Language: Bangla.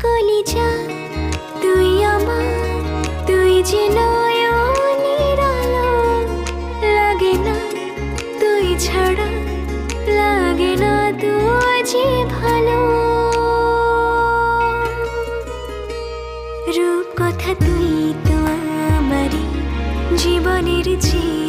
কলিজা তুই আমার, তুই যে নয়নের আলো। লাগে না তুই ছাড়া, লাগে না তুই যে ভালো। রূপ কথা তুই তো আমারই জীবনের চেয়ে